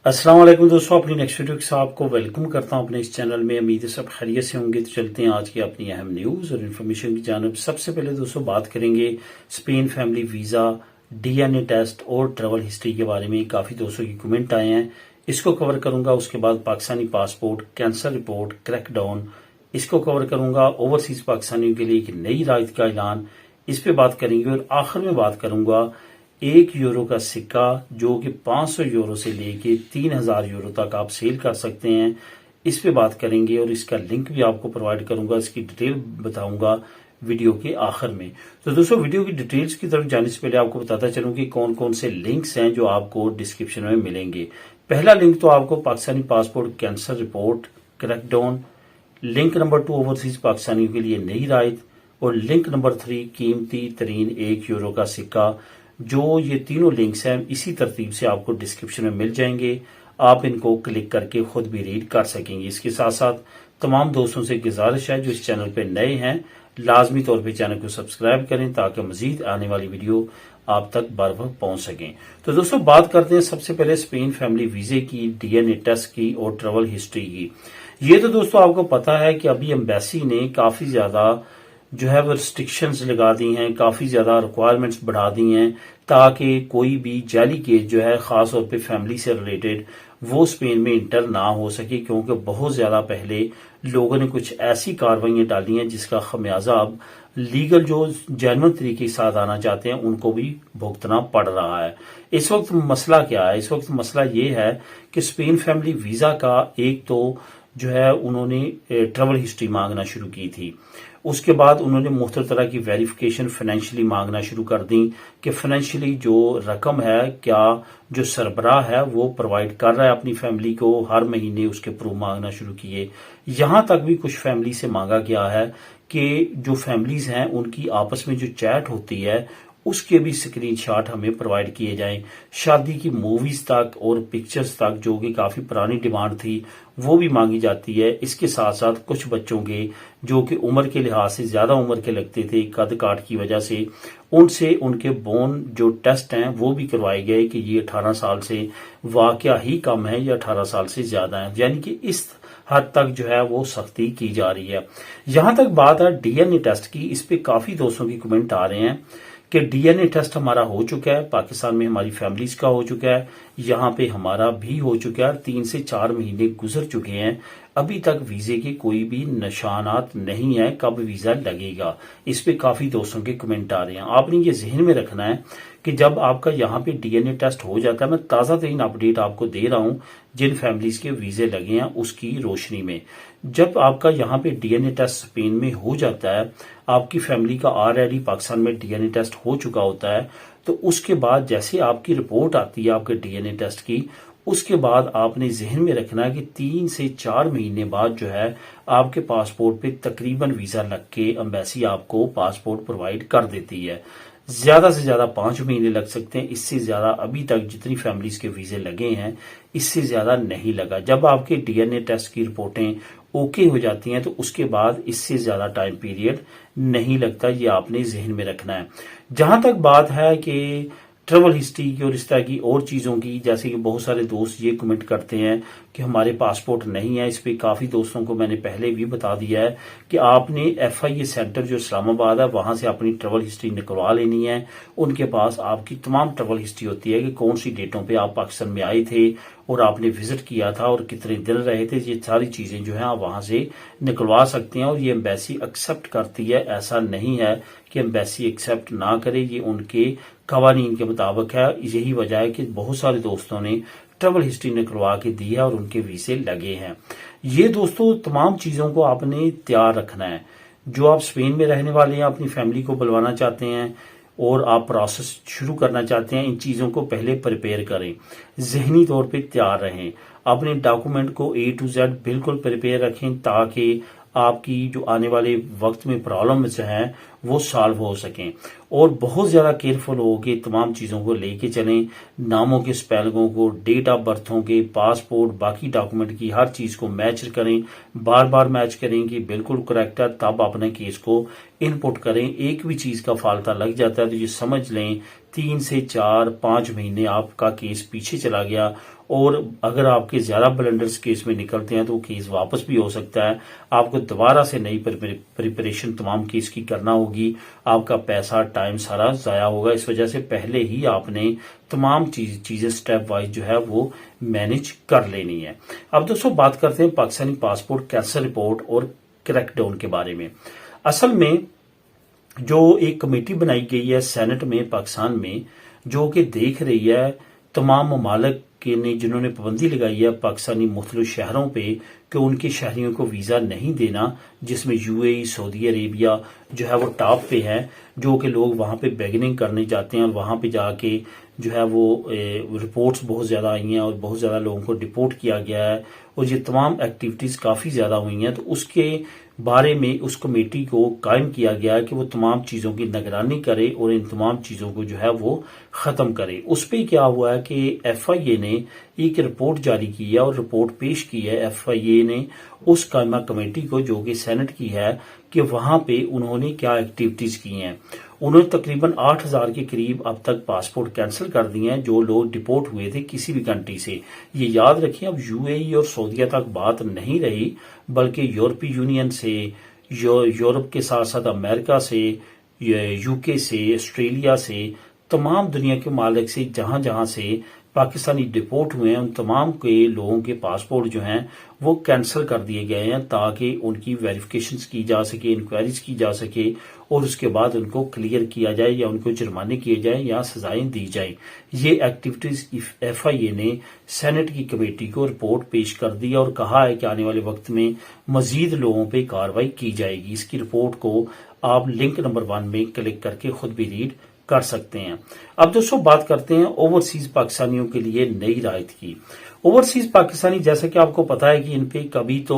अस्सलाम वालेकुम दोस्तों, अपनी नेक्स्ट वीडियो के साथ आपको वेलकम करता हूं अपने इस चैनल में। उम्मीद है सब खैरियत से होंगे। तो चलते हैं आज की अपनी अहम न्यूज़ और इन्फॉर्मेशन की जानब। सबसे पहले दोस्तों बात करेंगे Spain family visa, DNA test और ट्रैवल हिस्ट्री के बारे में। काफ़ी दोस्तों की कमेंट आए हैं, इसको कवर करूंगा। उसके बाद Pakistani passport cancer report crackdown, इसको कवर करूंगा। ओवरसीज पाकिस्तानियों के लिए एक नई राहत का ऐलान, इस पे बात करेंगे। और आखिर में बात करूंगा 1 यूरो का सिक्का जो कि 500 यूरो से लेके 3000 यूरो तक आप सेल कर सकते हैं, इस पे बात करेंगे। और इसका लिंक भी आपको प्रोवाइड करूंगा, इसकी डिटेल बताऊंगा वीडियो के आखिर में। तो दोस्तों वीडियो की डिटेल्स की तरफ जाने से पहले आपको बताता चलूं कि कौन कौन से लिंक्स हैं जो आपको डिस्क्रिप्शन में मिलेंगे। पहला लिंक तो आपको Pakistani passport cancer report crackdown, link number 2 overseas पाकिस्तानियों के लिए नई राहत, और लिंक नंबर 3 कीमती तरीन 1 यूरो का सिक्का। जो ये तीनों लिंक्स हैं इसी तरतीब से आपको डिस्क्रिप्शन में मिल जाएंगे, आप इनको क्लिक करके खुद भी रीड कर सकेंगे। इसके साथ साथ तमाम दोस्तों से गुजारिश है जो इस चैनल पे नए हैं, लाजमी तौर पे चैनल को सब्सक्राइब करें ताकि मजीद आने वाली वीडियो आप तक बर वक्त पहुंच सकें। तो दोस्तों बात करते हैं सबसे पहले स्पेन फैमिली वीजे की, डीएनए टेस्ट की और ट्रेवल हिस्ट्री की। ये तो दोस्तों आपको पता है कि अभी एम्बेसी ने काफी ज्यादा जो है वो रिस्ट्रिक्शंस लगा दी हैं, काफी ज्यादा रिक्वायरमेंट्स बढ़ा दी हैं ताकि कोई भी जाली केस जो है खास तौर पे फैमिली से रिलेटेड वो स्पेन में इंटर ना हो सके। क्योंकि बहुत ज्यादा पहले लोगों ने कुछ ऐसी कार्रवाइयां डाली हैं जिसका खमियाजा अब लीगल जो जेन्युइन तरीके के साथ आना चाहते हैं उनको भी भुगतना पड़ रहा है। इस वक्त मसला क्या है? इस वक्त मसला ये है कि स्पेन फैमिली वीजा का एक तो जो है उन्होंने ट्रेवल हिस्ट्री मांगना शुरू की थी, उसके बाद उन्होंने मुख्तलिफ तरह की वेरिफिकेशन फाइनेंशियली मांगना शुरू कर दी कि फाइनेंशियली जो रकम है क्या जो सरबराह है वो प्रोवाइड कर रहा है अपनी फैमिली को, हर महीने उसके प्रूफ मांगना शुरू किए। यहां तक भी कुछ फैमिली से मांगा गया है कि जो फैमिलीज हैं उनकी आपस में जो चैट होती है उसके भी स्क्रीनशॉट हमें प्रोवाइड किए जाएं। शादी की मूवीज तक और पिक्चर्स तक जो कि काफी पुरानी डिमांड थी वो भी मांगी जाती है। इसके साथ साथ कुछ बच्चों के जो कि उम्र के लिहाज से ज्यादा उम्र के लगते थे कद काट की वजह से, उनसे उनके बोन जो टेस्ट हैं वो भी करवाए गए कि ये 18 साल से वाकया ही कम है या 18 साल से ज्यादा है। यानी कि इस हद तक जो है वो सख्ती की जा रही है। यहां तक बात है डीएनए टेस्ट की, इस पे काफी दोस्तों की कमेंट आ रहे हैं कि डीएनए टेस्ट हमारा हो चुका है, पाकिस्तान में हमारी फैमिलीज का हो चुका है, यहाँ पे हमारा भी हो चुका है। 3 से 4 महीने गुजर चुके हैं, अभी तक वीजे के कोई भी निशानात नहीं है, कब वीजा लगेगा? इस पे काफी दोस्तों के कमेंट आ रहे हैं। आपने ये जहन में रखना है कि जब आपका यहाँ पे डीएनए टेस्ट हो जाता है, मैं ताजा तरीन अपडेट आपको दे रहा हूँ जिन फैमिलीज के वीजे लगे हैं उसकी रोशनी में। जब आपका यहाँ पे डीएनए टेस्ट स्पेन में हो जाता है, आपकी फैमिली का ऑलरेडी पाकिस्तान में डीएनए टेस्ट हो चुका होता है, तो उसके बाद जैसे आपकी रिपोर्ट आती है आपके डीएनए टेस्ट की, उसके बाद आपने जहन में रखना है कि 3 से 4 महीने बाद जो है आपके पासपोर्ट पे तकरीबन वीजा लग के एम्बेसी आपको पासपोर्ट प्रोवाइड कर देती है। ज्यादा से ज्यादा 5 महीने लग सकते हैं, इससे ज्यादा अभी तक जितनी फैमिलीज के वीजे लगे हैं इससे ज्यादा नहीं लगा। जब आपके डीएनए टेस्ट की रिपोर्टें ओके हो जाती हैं तो उसके बाद इससे ज्यादा टाइम पीरियड नहीं लगता, ये आपने जहन में रखना है। जहां तक बात है कि ट्रेवल हिस्ट्री की और इस तरह की और चीजों की, जैसे कि बहुत सारे दोस्त ये कमेंट करते हैं कि हमारे पासपोर्ट नहीं है, इस पे काफी दोस्तों को मैंने पहले भी बता दिया है कि आपने एफआईए सेंटर जो इस्लामाबाद है वहां से अपनी ट्रेवल हिस्ट्री निकलवा लेनी है। उनके पास आपकी तमाम ट्रेवल हिस्ट्री होती है कि कौन सी डेटों पे आप पाकिस्तान में आए थे और आपने विजिट किया था और कितने दिन रहे थे। ये सारी चीजें जो है आप वहां से निकलवा सकते हैं और ये एम्बेसी एक्सेप्ट करती है। ऐसा नहीं है कि एम्बेसी एक्सेप्ट ना करे, ये उनके कवानीन के मुताबिक है। यही वजह है कि बहुत सारे दोस्तों ने ट्रेवल हिस्ट्री निकलवा के दी है और उनके वीजे लगे हैं। ये दोस्तों तमाम चीजों को आपने तैयार रखना है। जो आप स्पेन में रहने वाले हैं, अपनी फैमिली को बुलवाना चाहते हैं और आप प्रोसेस शुरू करना चाहते हैं, इन चीजों को पहले प्रिपेयर करें, जहनी तौर पे तैयार रहें, अपने डॉक्यूमेंट को A to Z बिल्कुल प्रिपेयर रखें ताकि आपकी जो आने वाले वक्त में प्रॉब्लम्स हैं वो सॉल्व हो सकें। और बहुत ज़्यादा केयरफुल हो के तमाम चीज़ों को लेके चलें, नामों के स्पेलिंगों को, डेट ऑफ बर्थों के, पासपोर्ट, बाकी डॉक्यूमेंट की हर चीज़ को मैच करें, बार बार मैच करें कि बिल्कुल करेक्ट है, तब अपने केस को इनपुट करें। एक भी चीज़ का फाल्ता लग जाता है तो ये समझ लें 3 से 4-5 महीने आपका केस पीछे चला गया। और अगर आपके ज़्यादा ब्लंडर्स केस में निकलते हैं तो केस वापस भी हो सकता है। आपको दोबारा से नई प्रिपरेशन तमाम केस की करना होगी, आपका पैसा टाइम सारा ज़ाया होगा। इस वजह से पहले ही आपने तमाम चीज़ें स्टेप वाइज जो है वो मैनेज कर लेनी है। अब दोस्तों बात करते हैं पाकिस्तानी पासपोर्ट कैंसल रिपोर्ट और क्रैकडाउन के बारे में। असल में जो एक कमेटी बनाई गई है सेनेट में पाकिस्तान में, जो कि देख रही है तमाम ममालिक के ने जिन्होंने पाबंदी लगाई है पाकिस्तानी मुख्तलिफ शहरों पे कि उनके शहरियों को वीज़ा नहीं देना, जिसमें यूएई, सऊदी अरेबिया जो है वो टॉप पे है, जो कि लोग वहाँ पे बेगनिंग करने जाते हैं और वहाँ पे जाके जो है वो रिपोर्ट्स बहुत ज़्यादा आई हैं और बहुत ज़्यादा लोगों को डिपोर्ट किया गया है और ये तमाम एक्टिविटीज़ काफ़ी ज़्यादा हुई हैं। तो उसके बारे में उस कमेटी को कायम किया गया है कि वो तमाम चीज़ों की निगरानी करे और इन तमाम चीज़ों को जो है वो ख़त्म करे। उस पर क्या हुआ है कि FIA ने एक रिपोर्ट जारी की है और रिपोर्ट पेश की है FIA ने उस कायमा कमेटी को, जो कि सेनेट की है, कि वहाँ पे उन्होंने क्या एक्टिविटीज़ की हैं। उन्होंने तकरीबन 8,000 के करीब अब तक पासपोर्ट कैंसिल कर दिए हैं जो लोग डिपोर्ट हुए थे किसी भी कंट्री से। ये याद रखें, अब UAE और सऊदीया तक बात नहीं रही, बल्कि यूरोपीय यूनियन से, यूरोप के साथ साथ अमेरिका से, UK से, ऑस्ट्रेलिया से, तमाम दुनिया के मालिक से जहां जहां से पाकिस्तानी डिपोर्ट हुए हैं उन तमाम के लोगों के पासपोर्ट जो हैं वो कैंसिल कर दिए गए हैं ताकि उनकी वेरिफिकेशंस की जा सके, इंक्वायरीज की जा सके और उसके बाद उनको क्लियर किया जाए या उनको जुर्माने किए जाए या सजाएं दी जाए। ये एक्टिविटीज FIA ने सेनेट की कमेटी को रिपोर्ट पेश कर दी और कहा है कि आने वाले वक्त में मजीद लोगों पर कार्रवाई की जाएगी। इसकी रिपोर्ट को आप लिंक नंबर 1 में क्लिक करके खुद भी रीड कर सकते हैं। अब दोस्तों बात करते हैं ओवरसीज पाकिस्तानियों के लिए नई राहत की। ओवरसीज पाकिस्तानी, जैसा कि आपको पता है कि इन पे कभी तो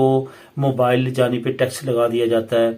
मोबाइल ले जाने पे टैक्स लगा दिया जाता है,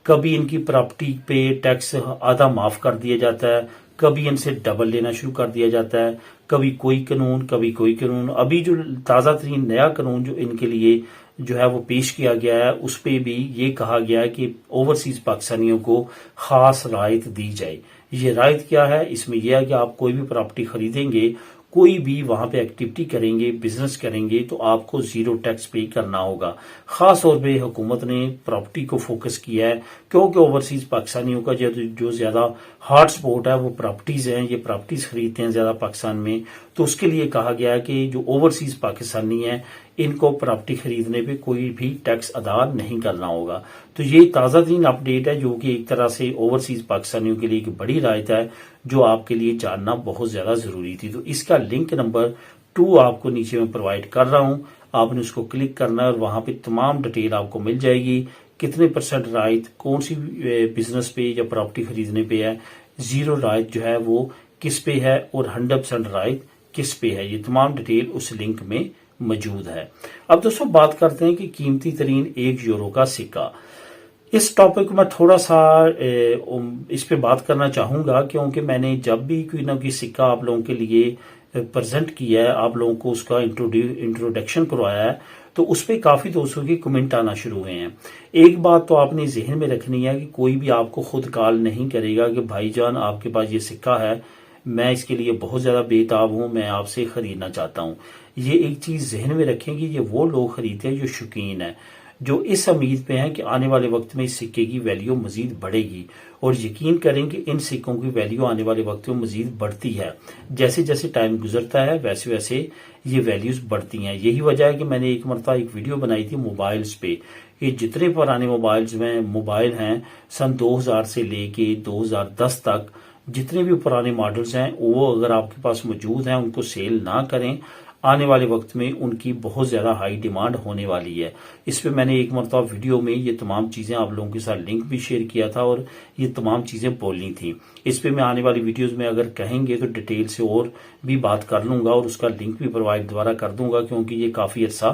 कभी इनकी प्रॉपर्टी पे टैक्स आधा माफ कर दिया जाता है, कभी इनसे डबल लेना शुरू कर दिया जाता है, कभी कोई कानून कभी कोई कानून। अभी जो ताज़ा तरीन नया कानून जो इनके लिए जो है वो पेश किया गया है उस पे भी ये कहा गया है कि ओवरसीज पाकिस्तानियों को खास राहत दी जाए। ये राहत क्या है? इसमें यह है कि आप कोई भी प्रॉपर्टी खरीदेंगे, कोई भी वहां पे एक्टिविटी करेंगे, बिजनेस करेंगे, तो आपको 0 टैक्स पे करना होगा। खास तौर पे हुकूमत ने प्रॉपर्टी को फोकस किया है क्योंकि ओवरसीज पाकिस्तानियों का जो ज्यादा हॉट स्पॉट है वो प्रॉपर्टीज हैं, ये प्रॉपर्टीज खरीदते हैं ज्यादा पाकिस्तान में। तो उसके लिए कहा गया है कि जो ओवरसीज पाकिस्तानी हैं इनको प्रॉपर्टी खरीदने पे कोई भी टैक्स अदा नहीं करना होगा। तो ये ताज़ा तरीन अपडेट है जो कि एक तरह से ओवरसीज पाकिस्तानियों के लिए एक बड़ी राहत है जो आपके लिए जानना बहुत ज्यादा जरूरी थी। तो इसका लिंक नंबर 2 आपको नीचे में प्रोवाइड कर रहा हूं, आपने उसको क्लिक करना है और वहां पे तमाम डिटेल आपको मिल जाएगी। कितने % राहत कौन सी बिजनेस पे या प्रॉपर्टी खरीदने पे है, 0 राहत जो है वो किस पे है और 100% राहत किस पे है, ये तमाम डिटेल उस लिंक में मौजूद है। अब दोस्तों बात करते हैं कि कीमती तरीन 1 यूरो का सिक्का। इस टॉपिक में थोड़ा सा इस पे बात करना चाहूंगा क्योंकि मैंने जब भी कोई ना कोई सिक्का आप लोगों के लिए प्रेजेंट किया है, आप लोगों को उसका इंट्रोडक्शन करवाया है, तो उस पर काफी दोस्तों के कमेंट आना शुरू हुए हैं। एक बात तो आपने जहन में रखनी है कि कोई भी आपको खुद कॉल नहीं करेगा कि भाईजान आपके पास ये सिक्का है, मैं इसके लिए बहुत ज्यादा बेताब हूं, मैं आपसे खरीदना चाहता हूं। ये एक चीज जहन में रखें कि ये वो लोग खरीदते हैं जो शौकीन है, जो इस उम्मीद पे हैं कि आने वाले वक्त में इस सिक्के की वैल्यू मजीद बढ़ेगी, और यकीन करें कि इन सिक्कों की वैल्यू आने वाले वक्त में मजीद बढ़ती है। जैसे जैसे टाइम गुजरता है वैसे वैसे ये वैल्यूज बढ़ती हैं। यही वजह है कि मैंने एक मरतबा एक वीडियो बनाई थी मोबाइल्स पे। ये जितने पुराने मोबाइल हैं सन 2000 से लेके 2010 तक, जितने भी पुराने मॉडल्स हैं वो अगर आपके पास मौजूद हैं उनको सेल ना करें, आने वाले वक्त में उनकी बहुत ज्यादा हाई डिमांड होने वाली है। इस पे मैंने एक मरतबा वीडियो में ये तमाम चीजें आप लोगों के साथ लिंक भी शेयर किया था और ये तमाम चीजें बोलनी थी। इस पे मैं आने वाली वीडियोस में अगर कहेंगे तो डिटेल से और भी बात कर लूंगा और उसका लिंक भी प्रोवाइड दोबारा कर दूंगा क्योंकि ये काफी अर्सा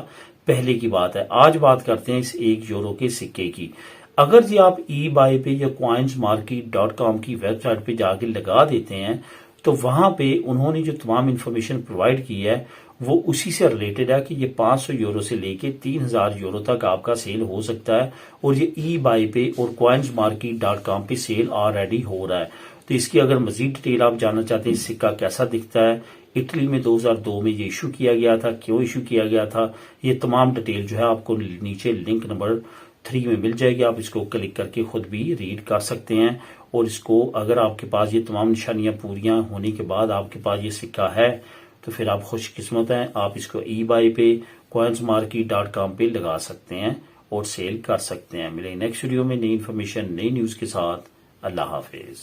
पहले की बात है। आज बात करते हैं इस 1 यूरो के सिक्के की। अगर जी आप ई बाय पे या coinsmarket.com की वेबसाइट पे जाके लगा देते हैं तो वहां पे उन्होंने जो तमाम इंफॉर्मेशन प्रोवाइड की है वो उसी से रिलेटेड है कि ये 500 यूरो से लेके 3000 यूरो तक आपका सेल हो सकता है और ये ई बाय पे और coinsmarket.com पे सेल ऑलरेडी हो रहा है। तो इसकी अगर मजीद डिटेल आप जानना चाहते हैं सिक्का कैसा दिखता है, इटली में 2002 में ये इशू किया गया था, क्यों इशू किया गया था, ये तमाम डिटेल जो है आपको नीचे लिंक नंबर 3 में मिल जाएगी। आप इसको क्लिक करके खुद भी रीड कर सकते हैं और इसको अगर आपके पास ये तमाम निशानियां पूरियां होने के बाद आपके पास ये सिक्का है तो फिर आप खुशकिस्मत हैं। आप इसको ई बाय पे coinsmarket.com पे लगा सकते हैं और सेल कर सकते हैं। मिलेंगे नेक्स्ट वीडियो में नई इन्फॉर्मेशन नई न्यूज के साथ। अल्लाह हाफिज।